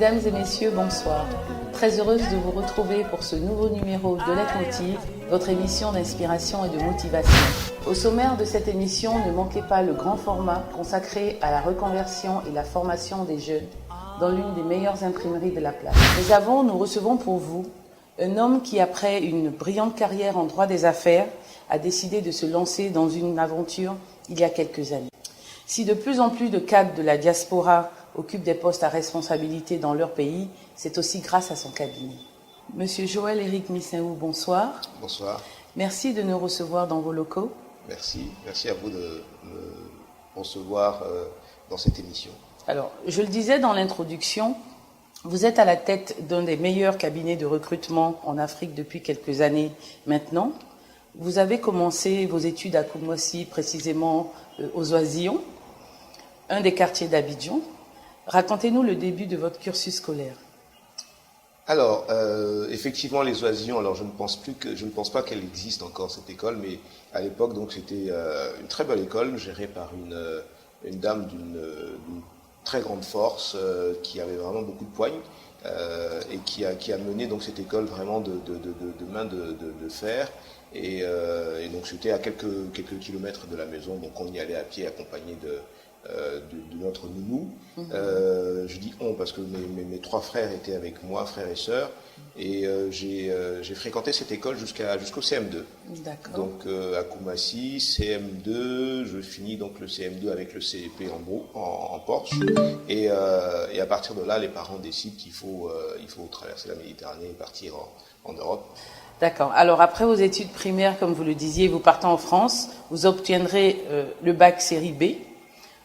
Mesdames et messieurs, bonsoir. Très heureuse de vous retrouver pour ce nouveau numéro de Leitmotiv, votre émission d'inspiration et de motivation. Au sommaire de cette émission, ne manquez pas le grand format consacré à la reconversion et la formation des jeunes dans l'une des meilleures imprimeries de la place. Nous recevons pour vous un homme qui, après une brillante carrière en droit des affaires, a décidé de se lancer dans une aventure il y a quelques années. Si de plus en plus de cadres de la diaspora occupent des postes à responsabilité dans leur pays, c'est aussi grâce à son cabinet. Monsieur Joël-Éric Missaou, bonsoir. Bonsoir. Merci de nous recevoir dans vos locaux. Merci à vous de me recevoir dans cette émission. Alors, je le disais dans l'introduction, vous êtes à la tête d'un des meilleurs cabinets de recrutement en Afrique depuis quelques années maintenant. Vous avez commencé vos études à Koumassi, précisément aux Oisillons, un des quartiers d'Abidjan. Racontez-nous le début de votre cursus scolaire. Alors, effectivement, les Oisillons, alors je ne pense pas qu'elle existe encore, cette école, mais à l'époque, donc, c'était une très belle école, gérée par une dame d'une très grande force, qui avait vraiment beaucoup de poigne, et qui a mené donc cette école vraiment de main de fer. Et donc c'était à quelques kilomètres de la maison, donc on y allait à pied accompagné de notre nounou. Je dis on parce que mes trois frères étaient avec moi, frères et sœurs, et j'ai fréquenté cette école jusqu'au CM2. D'accord. Donc à Koumassi, CM2, je finis donc le CM2 avec le CEP en Porsche, et à partir de là, les parents décident qu'il faut traverser la Méditerranée et partir en Europe. D'accord. Alors, après vos études primaires, comme vous le disiez, vous partez en France, vous obtiendrez le bac série B,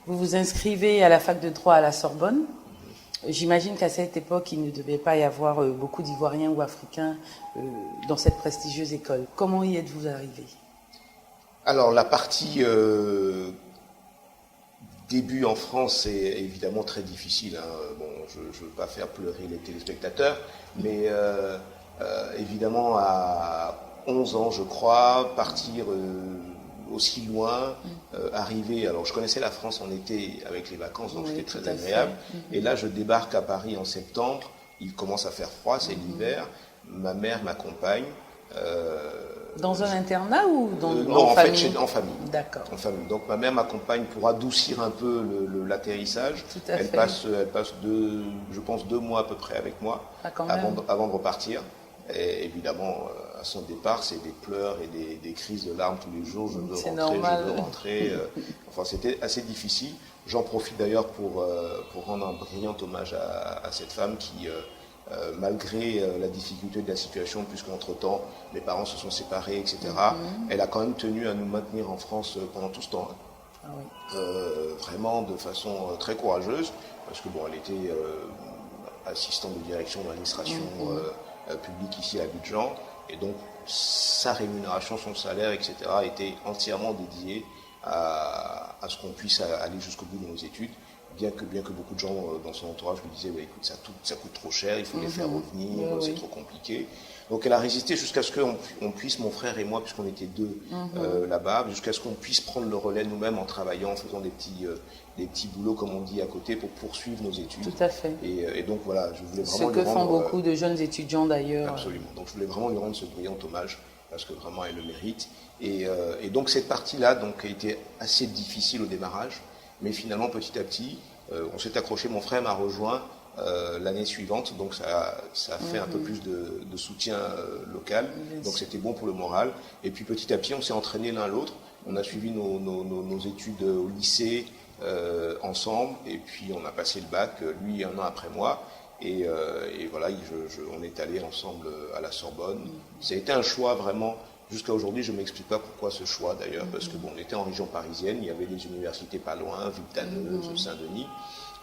vous vous inscrivez à la fac de droit à la Sorbonne. J'imagine qu'à cette époque, il ne devait pas y avoir beaucoup d'Ivoiriens ou Africains dans cette prestigieuse école. Comment y êtes-vous arrivé? Alors, la partie début en France est évidemment très difficile. Bon, je ne veux pas faire pleurer les téléspectateurs, mais évidemment, à 11 ans, je crois, partir aussi loin, arriver... Alors, je connaissais la France en été avec les vacances, donc c'était très agréable. Et là, je débarque à Paris en septembre. Il commence à faire froid, c'est l'hiver. Ma mère m'accompagne. Dans un internat ou non, en fait, en famille. D'accord. En famille. Donc, ma mère m'accompagne pour adoucir un peu l'atterrissage. Elle passe je pense 2 mois à peu près avec moi avant de repartir. Et évidemment, à son départ, c'est des pleurs et des crises de larmes tous les jours. Je veux rentrer. Enfin, c'était assez difficile. J'en profite d'ailleurs pour rendre un brillant hommage à cette femme qui, malgré la difficulté de la situation, puisqu'entre-temps, mes parents se sont séparés, etc., elle a quand même tenu à nous maintenir en France pendant tout ce temps. Ah oui. Vraiment de façon très courageuse, parce que bon, elle était assistante de direction d'administration publique ici à Abidjan, et donc sa rémunération, son salaire, etc., était entièrement dédié à ce qu'on puisse aller jusqu'au bout de nos études, bien que beaucoup de gens dans son entourage lui disaient écoute, ça coûte trop cher, il faut les faire revenir, c'est trop compliqué. Donc elle a résisté jusqu'à ce qu'on puisse, mon frère et moi, puisqu'on était deux là-bas, jusqu'à ce qu'on puisse prendre le relais nous-mêmes en travaillant, en faisant des petits boulots, comme on dit, à côté pour poursuivre nos études. Tout à fait. Et donc voilà, je voulais vraiment ce que font beaucoup de jeunes étudiants d'ailleurs. Absolument. Donc je voulais vraiment lui rendre ce brillant hommage, parce que vraiment elle le mérite. Et donc cette partie-là a été assez difficile au démarrage, mais finalement petit à petit, on s'est accroché, mon frère m'a rejoint l'année suivante, donc ça a fait un peu plus de soutien local, donc c'était bon pour le moral. Et puis petit à petit, on s'est entraînés l'un l'autre, on a suivi nos études au lycée ensemble, et puis on a passé le bac, lui 1 an après moi, et voilà, on est allés ensemble à la Sorbonne. Ça a été un choix vraiment. Jusqu'à aujourd'hui, je ne m'explique pas pourquoi ce choix d'ailleurs, parce que bon, on était en région parisienne, il y avait des universités pas loin, Vitaneuse, Saint-Denis,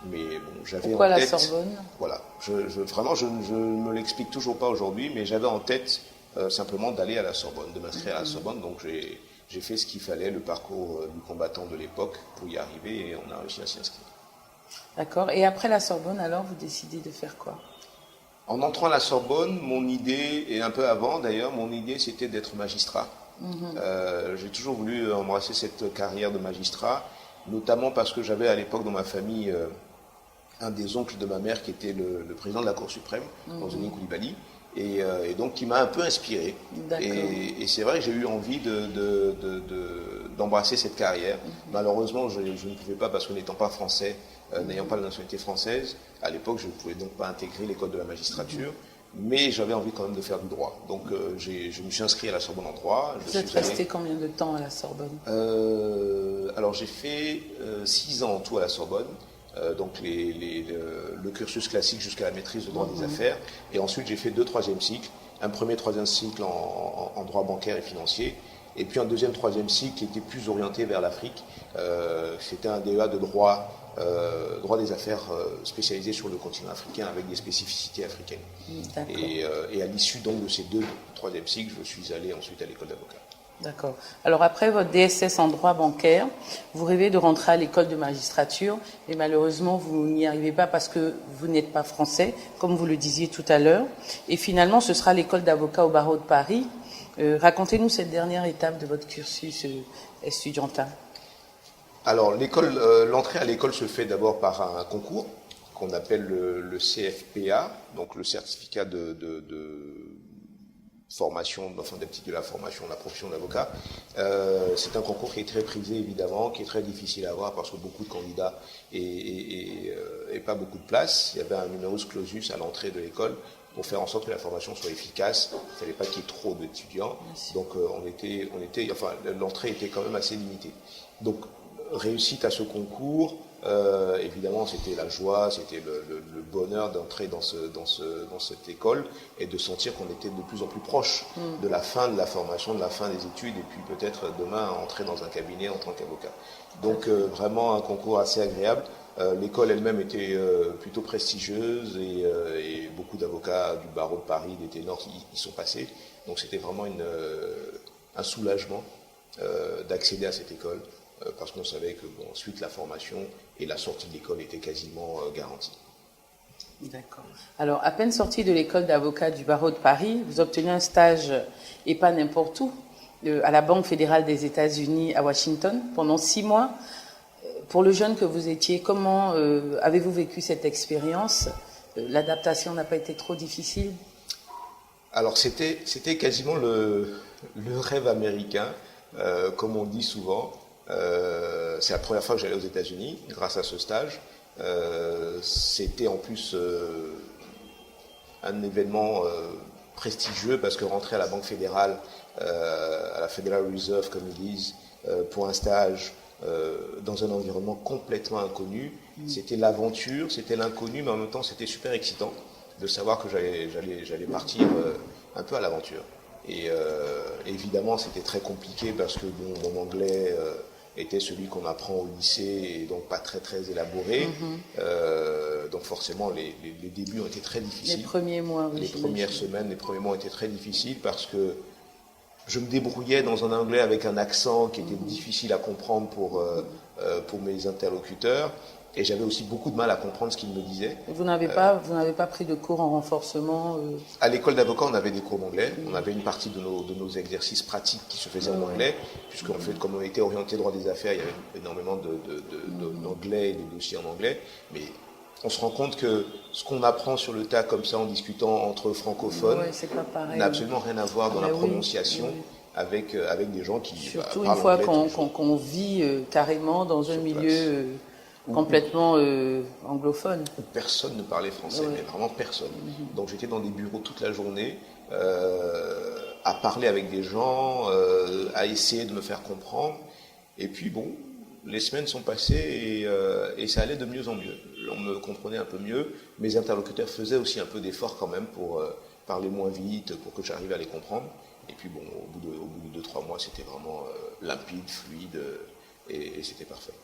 mais bon, j'avais en tête... la Sorbonne? Voilà, vraiment, je ne me l'explique toujours pas aujourd'hui, mais j'avais en tête simplement d'aller à la Sorbonne, de m'inscrire à la Sorbonne, donc j'ai fait ce qu'il fallait, le parcours du combattant de l'époque pour y arriver, et on a réussi à s'y inscrire. D'accord, et après la Sorbonne, alors, vous décidez de faire quoi? En entrant à la Sorbonne, mon idée, et un peu avant d'ailleurs, mon idée c'était d'être magistrat. J'ai toujours voulu embrasser cette carrière de magistrat, notamment parce que j'avais à l'époque dans ma famille un des oncles de ma mère qui était le président de la Cour suprême, Manzouni Coulibaly, et donc qui m'a un peu inspiré. Et c'est vrai que j'ai eu envie d'embrasser cette carrière. Malheureusement, je ne pouvais pas parce que n'étant pas français, n'ayant pas la nationalité française, à l'époque, je ne pouvais donc pas intégrer l'école de la magistrature. Mais j'avais envie quand même de faire du droit. Donc je me suis inscrit à la Sorbonne en droit. Vous êtes resté combien de temps à la Sorbonne? Alors j'ai fait 6 ans en tout à la Sorbonne. Donc le cursus classique jusqu'à la maîtrise de droit des affaires. Et ensuite j'ai fait 2 troisièmes cycles. Un premier, troisième cycle en droit bancaire et financier. Et puis un deuxième, troisième cycle qui était plus orienté vers l'Afrique. C'était un DEA de droit des affaires spécialisé sur le continent africain avec des spécificités africaines. Et à l'issue donc de ces 2 troisième cycles, je suis allé ensuite à l'école d'avocat. D'accord. Alors après votre DSS en droit bancaire, vous rêvez de rentrer à l'école de magistrature et malheureusement vous n'y arrivez pas parce que vous n'êtes pas français, comme vous le disiez tout à l'heure. Et finalement ce sera l'école d'avocat au barreau de Paris. Racontez-nous cette dernière étape de votre cursus estudiantin. Alors l'entrée à l'école se fait d'abord par un concours qu'on appelle le CFPA, donc le certificat de formation, enfin d'aptitude de la formation, de la profession d'avocat. C'est un concours qui est très prisé évidemment, qui est très difficile à avoir parce que beaucoup de candidats et pas beaucoup de place. Il y avait un numerus clausus à l'entrée de l'école pour faire en sorte que la formation soit efficace. Il ne fallait pas qu'il y ait trop d'étudiants. Donc l'entrée était quand même assez limitée. Donc réussite à ce concours, évidemment c'était la joie, c'était le bonheur d'entrer dans cette école et de sentir qu'on était de plus en plus proche de la fin de la formation, de la fin des études et puis peut-être demain entrer dans un cabinet en tant qu'avocat. Donc vraiment un concours assez agréable. L'école elle-même était plutôt prestigieuse et beaucoup d'avocats du barreau de Paris, des ténors y sont passés. Donc c'était vraiment un soulagement d'accéder à cette école. Parce qu'on savait que ensuite la formation et la sortie de l'école étaient quasiment garanties. D'accord. Alors, à peine sorti de l'école d'avocat du barreau de Paris, vous obtenez un stage, et pas n'importe où, à la Banque fédérale des États-Unis à Washington, pendant 6 mois. Pour le jeune que vous étiez, comment avez-vous vécu cette expérience? L'adaptation n'a pas été trop difficile? Alors, c'était quasiment le rêve américain, comme on dit souvent. C'est la première fois que j'allais aux États-Unis grâce à ce stage. C'était en plus un événement prestigieux parce que rentrer à la Banque fédérale, à la Federal Reserve comme ils disent, pour un stage dans un environnement complètement inconnu, c'était l'aventure, c'était l'inconnu, mais en même temps c'était super excitant de savoir que j'allais partir un peu à l'aventure. Et évidemment c'était très compliqué parce que mon anglais était celui qu'on apprend au lycée et donc pas très très élaboré. Donc forcément les débuts ont été très difficiles. Les premiers mois, oui. Les premières semaines, les premiers mois étaient très difficiles parce que je me débrouillais dans un anglais avec un accent qui était difficile à comprendre pour mes interlocuteurs. Et j'avais aussi beaucoup de mal à comprendre ce qu'ils me disaient. Vous n'avez pas pris de cours en renforcement À l'école d'avocat, on avait des cours d'anglais. On avait une partie de nos exercices pratiques qui se faisaient en anglais, puisqu'en fait, comme on était orienté droit des affaires, il y avait énormément d'anglais et de dossiers en anglais. Mais on se rend compte que ce qu'on apprend sur le tas comme ça en discutant entre francophones n'a absolument rien à voir dans la prononciation. Avec des gens qui surtout une fois qu'on vit carrément dans un milieu complètement anglophone. Où personne ne parlait français, mais vraiment personne. Donc j'étais dans des bureaux toute la journée, à parler avec des gens, à essayer de me faire comprendre. Et puis bon, les semaines sont passées et ça allait de mieux en mieux. On me comprenait un peu mieux. Mes interlocuteurs faisaient aussi un peu d'efforts quand même pour parler moins vite, pour que j'arrive à les comprendre. Et puis bon, au bout de 2-3 mois, c'était vraiment limpide, fluide, et c'était parfait.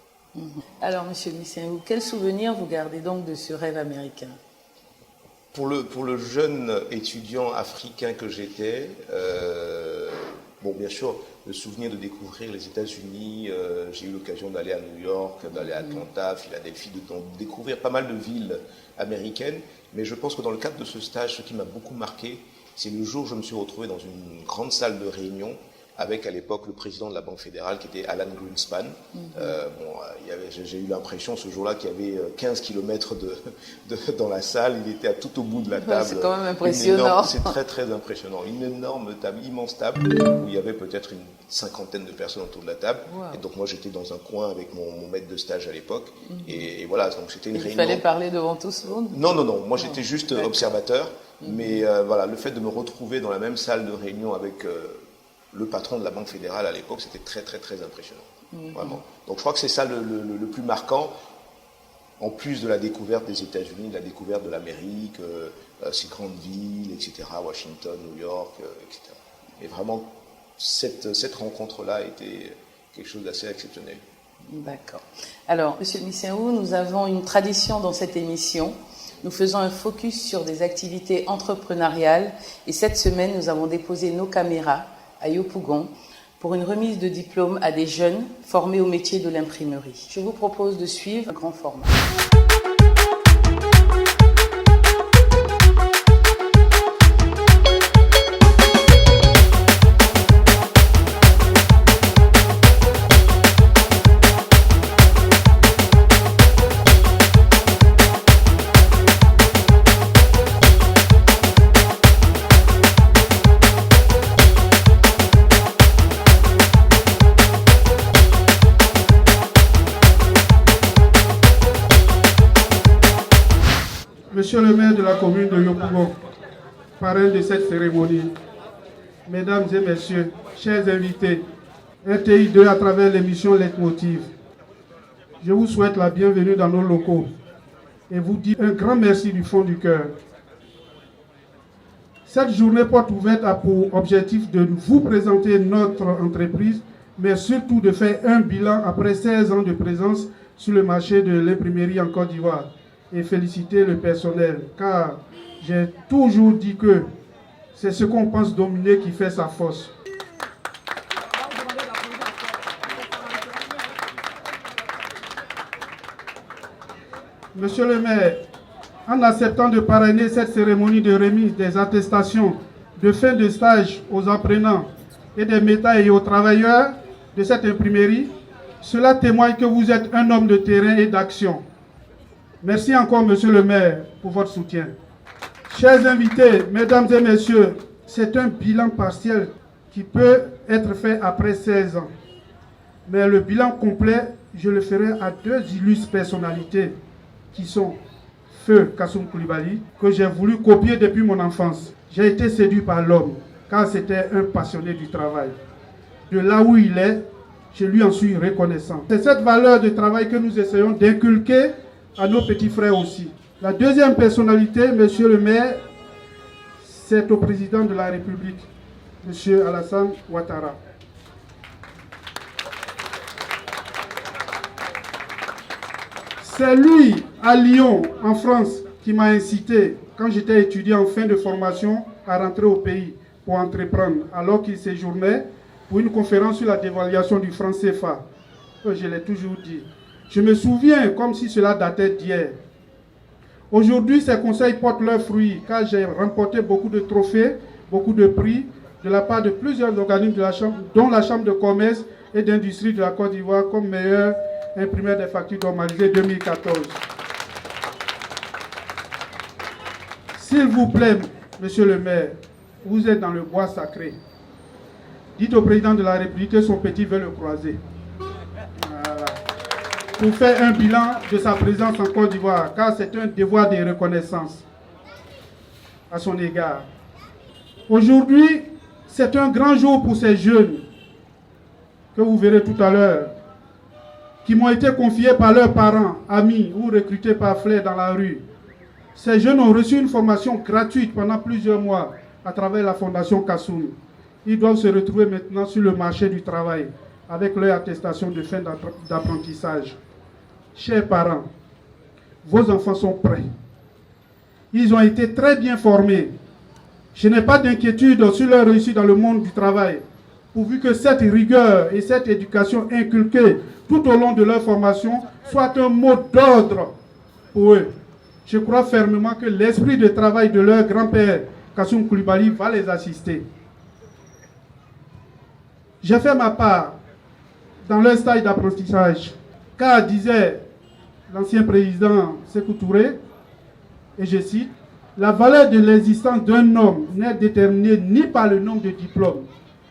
Alors, monsieur Missien, quel souvenir vous gardez donc de ce rêve américain? Pour le jeune étudiant africain que j'étais, bien sûr, le souvenir de découvrir les États-Unis, j'ai eu l'occasion d'aller à New York, d'aller à Atlanta, Philadelphie, de découvrir pas mal de villes américaines. Mais je pense que dans le cadre de ce stage, ce qui m'a beaucoup marqué, c'est le jour où je me suis retrouvé dans une grande salle de réunion avec à l'époque le président de la Banque fédérale qui était Alan Greenspan. J'ai eu l'impression ce jour-là qu'il y avait 15 km dans la salle, il était tout au bout de la table. C'est quand même impressionnant. C'est très très impressionnant. Une énorme table, immense table, où il y avait peut-être une cinquantaine de personnes autour de la table. Wow. Et donc moi j'étais dans un coin avec mon maître de stage à l'époque. Et voilà, donc c'était une réunion. Il fallait parler devant tout ce monde? Non, moi j'étais juste observateur. Mais voilà, le fait de me retrouver dans la même salle de réunion avec le patron de la Banque fédérale à l'époque, c'était très très très impressionnant. Vraiment. Donc je crois que c'est ça le plus marquant, en plus de la découverte des États-Unis, de la découverte de l'Amérique, ces grandes villes, etc., Washington, New York, etc. Et vraiment, cette rencontre-là a été quelque chose d'assez exceptionnel. D'accord. Alors, Monsieur Misiaou, nous avons une tradition dans cette émission. Nous faisons un focus sur des activités entrepreneuriales et cette semaine, nous avons déposé nos caméras à Yopougon pour une remise de diplôme à des jeunes formés au métier de l'imprimerie. Je vous propose de suivre un grand format. Monsieur le maire de la commune de Yopougon, parrain de cette cérémonie, mesdames et messieurs, chers invités, RTI2 à travers l'émission Leitmotiv, je vous souhaite la bienvenue dans nos locaux et vous dis un grand merci du fond du cœur. Cette journée porte ouverte a pour objectif de vous présenter notre entreprise, mais surtout de faire un bilan après 16 ans de présence sur le marché de l'imprimerie en Côte d'Ivoire. Et féliciter le personnel, car j'ai toujours dit que c'est ce qu'on pense dominer qui fait sa force. Monsieur le maire, en acceptant de parrainer cette cérémonie de remise des attestations de fin de stage aux apprenants et des médailles aux travailleurs de cette imprimerie, cela témoigne que vous êtes un homme de terrain et d'action. Merci encore, monsieur le maire, pour votre soutien. Chers invités, mesdames et messieurs, c'est un bilan partiel qui peut être fait après 16 ans. Mais le bilan complet, je le ferai à deux illustres personnalités qui sont Feu Kassoum Coulibaly, que j'ai voulu copier depuis mon enfance. J'ai été séduit par l'homme, car c'était un passionné du travail. De là où il est, je lui en suis reconnaissant. C'est cette valeur de travail que nous essayons d'inculquer à nos petits frères aussi. La deuxième personnalité, monsieur le maire, c'est au président de la République, monsieur Alassane Ouattara. C'est lui, à Lyon, en France, qui m'a incité, quand j'étais étudiant en fin de formation, à rentrer au pays pour entreprendre, alors qu'il séjournait pour une conférence sur la dévaluation du franc CFA. Je l'ai toujours dit. Je me souviens comme si cela datait d'hier. Aujourd'hui, ces conseils portent leurs fruits, car j'ai remporté beaucoup de trophées, beaucoup de prix de la part de plusieurs organismes de la Chambre, dont la Chambre de commerce et d'industrie de la Côte d'Ivoire comme meilleur imprimeur des factures normalisées 2014. S'il vous plaît, monsieur le maire, vous êtes dans le bois sacré. Dites au président de la République que son petit veut le croiser. Pour faire un bilan de sa présence en Côte d'Ivoire, car c'est un devoir de reconnaissance à son égard. Aujourd'hui, c'est un grand jour pour ces jeunes, que vous verrez tout à l'heure, qui m'ont été confiés par leurs parents, amis ou recrutés par Flair dans la rue. Ces jeunes ont reçu une formation gratuite pendant plusieurs mois à travers la Fondation Kassoum. Ils doivent se retrouver maintenant sur le marché du travail avec leur attestation de fin d'apprentissage. Chers parents, vos enfants sont prêts. Ils ont été très bien formés. Je n'ai pas d'inquiétude sur leur réussite dans le monde du travail, pourvu que cette rigueur et cette éducation inculquée tout au long de leur formation soit un mot d'ordre pour eux. Je crois fermement que l'esprit de travail de leur grand-père, Kassoum Coulibaly, va les assister. J'ai fait ma part dans leur stage d'apprentissage, car disait l'ancien président Sékou Touré, et je cite, « La valeur de l'existence d'un homme n'est déterminée ni par le nombre de diplômes,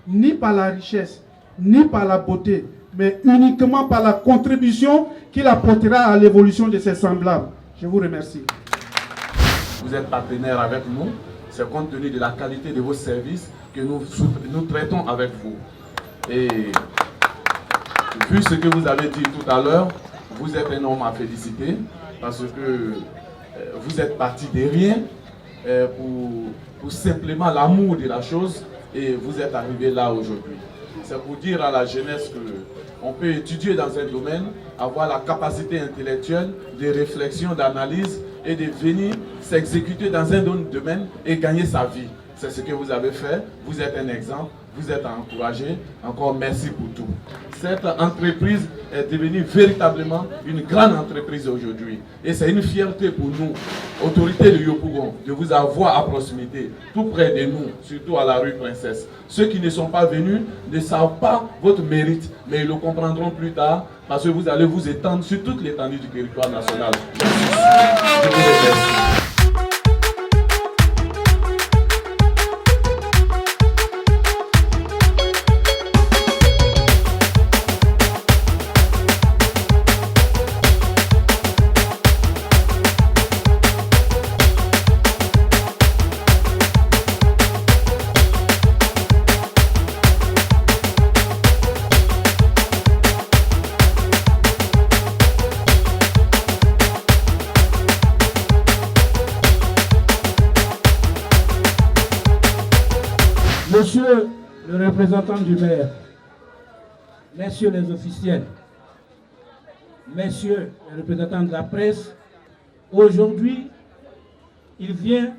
ni par la richesse, ni par la beauté, mais uniquement par la contribution qu'il apportera à l'évolution de ses semblables. » Je vous remercie. Vous êtes partenaire avec nous, c'est compte tenu de la qualité de vos services que nous traitons avec vous. Et vu ce que vous avez dit tout à l'heure, vous êtes un homme à féliciter parce que vous êtes parti de rien pour simplement l'amour de la chose et vous êtes arrivé là aujourd'hui. C'est pour dire à la jeunesse qu'on peut étudier dans un domaine, avoir la capacité intellectuelle de réflexion, d'analyse et de venir s'exécuter dans un autre domaine et gagner sa vie. C'est ce que vous avez fait. Vous êtes un exemple. Vous êtes à encourager. Encore merci pour tout. Cette entreprise est devenue véritablement une grande entreprise aujourd'hui. Et c'est une fierté pour nous, autorités de Yopougon, de vous avoir à proximité, tout près de nous, surtout à la rue Princesse. Ceux qui ne sont pas venus ne savent pas votre mérite, mais ils le comprendront plus tard parce que vous allez vous étendre sur toute l'étendue du territoire national. Je vous remercie. Monsieur le représentant du maire, messieurs les officiels, messieurs les représentants de la presse, aujourd'hui, il vient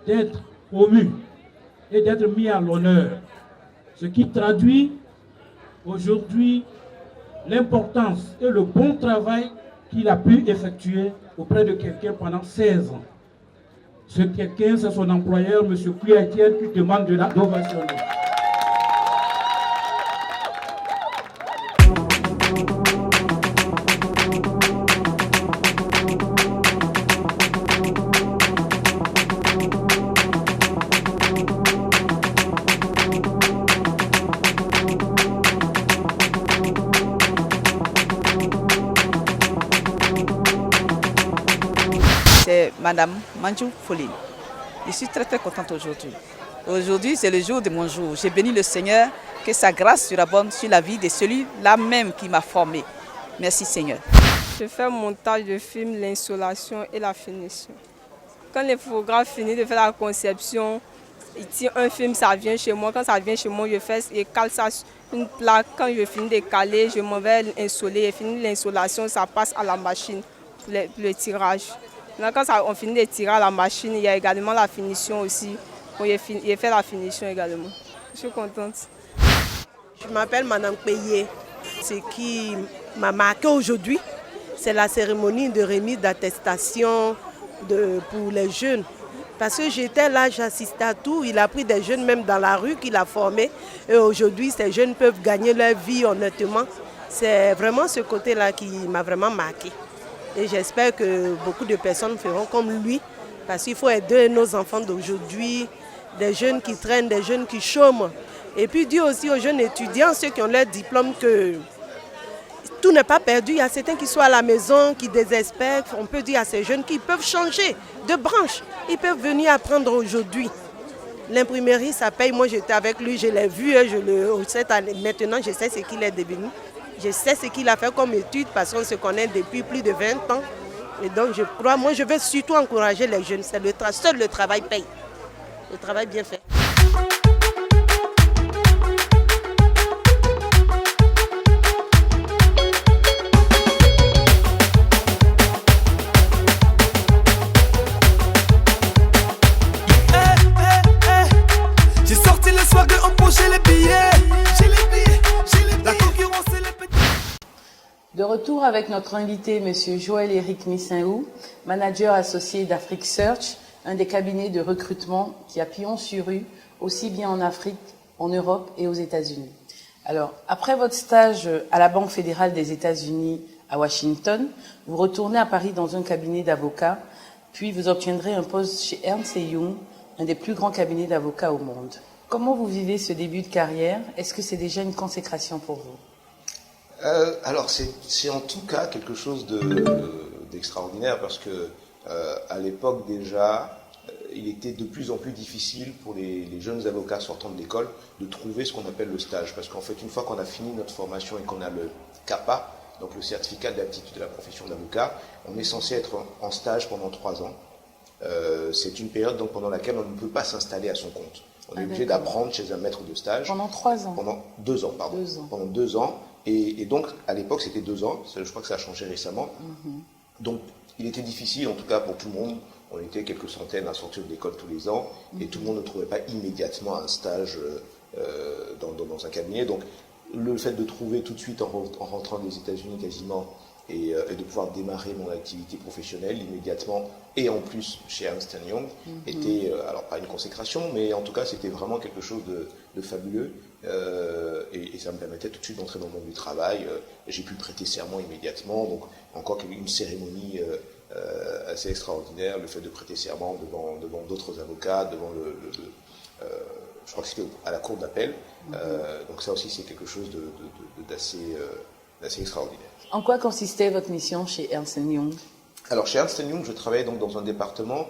d'être promu et d'être mis à l'honneur, ce qui traduit aujourd'hui l'importance et le bon travail qu'il a pu effectuer auprès de quelqu'un pendant 16 ans. Ce quelqu'un, c'est son employeur, M. Kouya-Etienne, qui demande de l'ovationner. C'est Madame Manjou Foline. Je suis très contente aujourd'hui. Aujourd'hui, c'est le jour de mon jour. J'ai béni le Seigneur, que sa grâce surabonde sur la vie de celui-là même qui m'a formé. Merci Seigneur. Je fais le montage de film, l'installation et la finition. Quand les photographes finissent de faire la conception, ils tirent un film, ça vient chez moi. Quand ça vient chez moi, je cale ça sur une plaque. Quand je finis de caler, je m'en vais l'installer. Je finis l'installation, ça passe à la machine pour le tirage. Quand on finit de tirer à la machine, il y a également la finition aussi. J'ai fait la finition également. Je suis contente. Je m'appelle Madame Payé. Ce qui m'a marqué aujourd'hui, c'est la cérémonie de remise d'attestation pour les jeunes. Parce que j'étais là, j'assistais à tout. Il a pris des jeunes même dans la rue qu'il a formés. Et aujourd'hui, ces jeunes peuvent gagner leur vie honnêtement. C'est vraiment ce côté-là qui m'a vraiment marqué. Et j'espère que beaucoup de personnes feront comme lui, parce qu'il faut aider nos enfants d'aujourd'hui, des jeunes qui traînent, des jeunes qui chôment. Et puis dire aussi aux jeunes étudiants, ceux qui ont leur diplôme, que tout n'est pas perdu. Il y a certains qui sont à la maison, qui désespèrent. On peut dire à ces jeunes qu'ils peuvent changer de branche. Ils peuvent venir apprendre aujourd'hui. L'imprimerie, ça paye. Moi, j'étais avec lui, je l'ai vu. Maintenant, je sais ce qu'il est devenu. Je sais ce qu'il a fait comme étude parce qu'on se connaît depuis plus de 20 ans. Et donc, je crois, moi, je veux surtout encourager les jeunes. C'est seul le travail paye. Le travail bien fait. J'ai sorti le soir de empocher les billets. J'ai les billets, la concurrence et les petits. De retour avec notre invité, M. Joël-Éric Missinhou, manager associé d'Afrique Search, un des cabinets de recrutement qui a pignon sur rue, aussi bien en Afrique, en Europe et aux États-Unis. Alors, après votre stage à la Banque fédérale des États-Unis à Washington, vous retournez à Paris dans un cabinet d'avocats, puis vous obtiendrez un poste chez Ernst & Young, un des plus grands cabinets d'avocats au monde. Comment vous vivez ce début de carrière? Est-ce que c'est déjà une consécration pour vous? Alors, c'est en tout cas quelque chose d'extraordinaire parce que à l'époque déjà, il était de plus en plus difficile pour les jeunes avocats sortant de l'école de trouver ce qu'on appelle le stage. Parce qu'en fait, une fois qu'on a fini notre formation et qu'on a le CAPA, donc le certificat d'aptitude de la profession d'avocat, on est censé être en stage pendant 3 ans. C'est une période donc, pendant laquelle on ne peut pas s'installer à son compte. On est obligé d'apprendre chez un maître de stage. Pendant 3 ans? Pendant 2 ans, pardon. 2 ans. Pendant 2 ans. Et donc, à l'époque, c'était 2 ans. Je crois que ça a changé récemment. Donc, il était difficile, en tout cas pour tout le monde. On était quelques centaines à sortir de l'école tous les ans. Et tout le monde ne trouvait pas immédiatement un stage dans un cabinet. Donc, le fait de trouver tout de suite en rentrant des États-Unis quasiment et de pouvoir démarrer mon activité professionnelle immédiatement et en plus chez Ernst & Young était, alors pas une consécration, mais en tout cas c'était vraiment quelque chose de fabuleux et ça me permettait tout de suite d'entrer dans le monde du travail. J'ai pu prêter serment immédiatement, donc encore une cérémonie assez extraordinaire, le fait de prêter serment devant d'autres avocats, devant je crois que c'était à la cour d'appel, donc ça aussi c'est quelque chose d'assez extraordinaire. En quoi consistait votre mission chez Ernst & Young? Alors chez Ernst & Young, je travaillais donc dans un département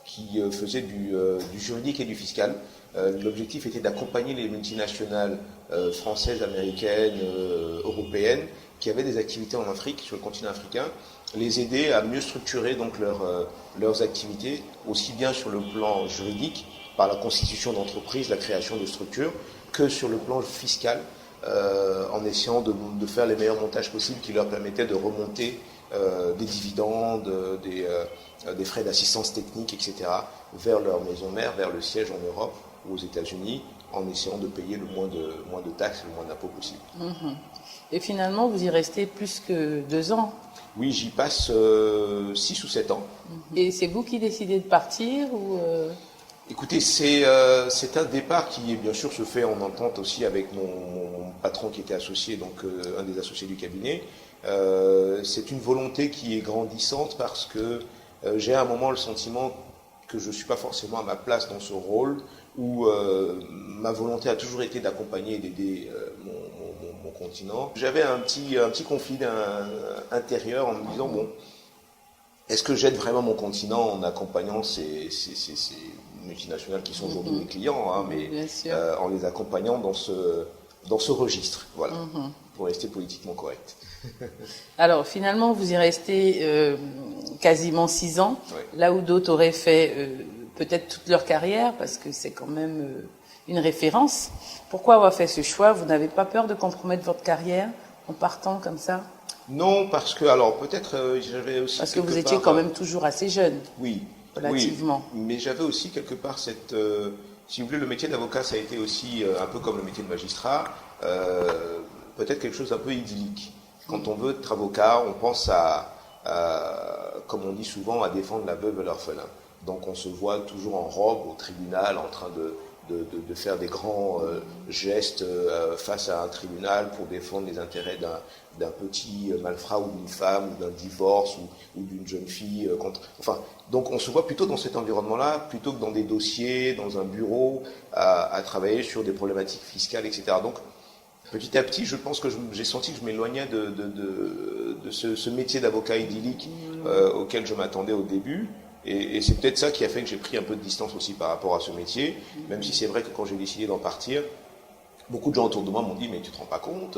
qui faisait du juridique et du fiscal. L'objectif était d'accompagner les multinationales françaises, américaines, européennes qui avaient des activités en Afrique, sur le continent africain, les aider à mieux structurer donc leurs activités, aussi bien sur le plan juridique, par la constitution d'entreprises, la création de structures, que sur le plan fiscal, en essayant de faire les meilleurs montages possibles qui leur permettaient de remonter des dividendes, des frais d'assistance technique, etc., vers leur maison mère, vers le siège en Europe ou aux États-Unis, en essayant de payer le moins de taxes, le moins d'impôts possible. Et finalement, vous y restez plus que 2 ans? Oui, j'y passe 6 ou 7 ans. Et c'est vous qui décidez de partir ou Écoutez, c'est un départ qui, bien sûr, se fait en entente aussi avec mon patron qui était associé, donc un des associés du cabinet. C'est une volonté qui est grandissante parce que j'ai à un moment le sentiment que je ne suis pas forcément à ma place dans ce rôle, où ma volonté a toujours été d'accompagner et d'aider mon continent. J'avais un petit conflit intérieur en me disant, bon, est-ce que j'aide vraiment mon continent en accompagnant ces multinationales qui sont aujourd'hui mes clients, hein, mais en les accompagnant dans ce registre, voilà, pour rester politiquement correct. Alors finalement, vous y restez quasiment 6 ans, là où d'autres auraient fait peut-être toute leur carrière, parce que c'est quand même une référence. Pourquoi avoir fait ce choix? Vous n'avez pas peur de compromettre votre carrière en partant comme ça? Non, parce que, alors peut-être j'avais aussi... Parce que vous étiez quand même toujours assez jeune. Oui. Relativement. Oui, mais j'avais aussi quelque part cette... si vous voulez, le métier d'avocat, ça a été aussi un peu comme le métier de magistrat, peut-être quelque chose un peu idyllique. Quand on veut être avocat, on pense comme on dit souvent, à défendre la veuve et l'orphelin. Donc on se voit toujours en robe au tribunal, en train de faire des grands gestes face à un tribunal pour défendre les intérêts d'un petit malfrat ou d'une femme, ou d'un divorce, ou d'une jeune fille. Donc on se voit plutôt dans cet environnement-là, plutôt que dans des dossiers, dans un bureau, à travailler sur des problématiques fiscales, etc. Donc petit à petit, je pense que j'ai senti que je m'éloignais de ce métier d'avocat idyllique auquel je m'attendais au début. Et c'est peut-être ça qui a fait que j'ai pris un peu de distance aussi par rapport à ce métier, même si c'est vrai que quand j'ai décidé d'en partir, beaucoup de gens autour de moi m'ont dit « mais tu te rends pas compte,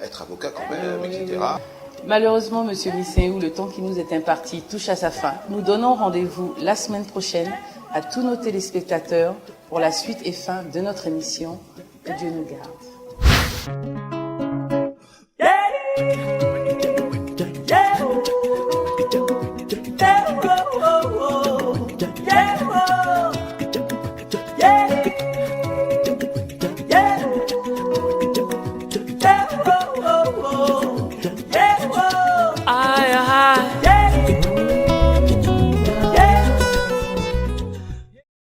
être avocat quand même, etc. » Malheureusement, Monsieur Lisséou, le temps qui nous est imparti touche à sa fin. Nous donnons rendez-vous la semaine prochaine à tous nos téléspectateurs pour la suite et fin de notre émission. Que Dieu nous garde.